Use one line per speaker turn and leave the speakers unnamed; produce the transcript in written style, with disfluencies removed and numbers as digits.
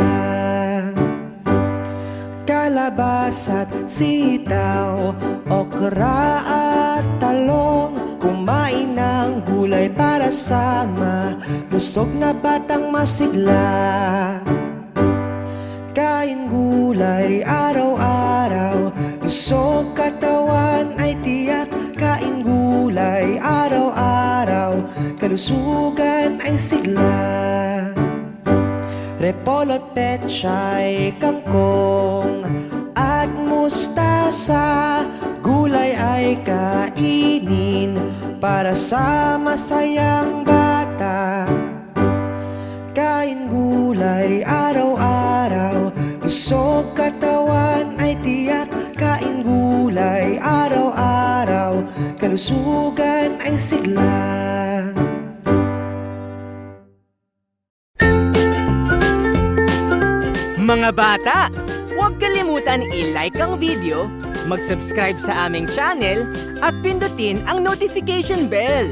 sigla. Kalabas at sitaw, okra at talong, kumain ng gulay para sa malusog na batang masigla. Kain gulay araw-araw, lusog katawan ay tiyak. Kain gulay araw-araw, kalusugan ay sigla. Repolot, pechay, kangkong at mustasa, gulay ay kainin para sa masayang bata. Kain gulay araw-araw, lusog katawan ay tiyak. Kain gulay araw-araw, kalusugan ay sigla.
Mga bata, huwag kalimutan i-like ang video, mag-subscribe sa aming channel, at pindutin ang notification bell.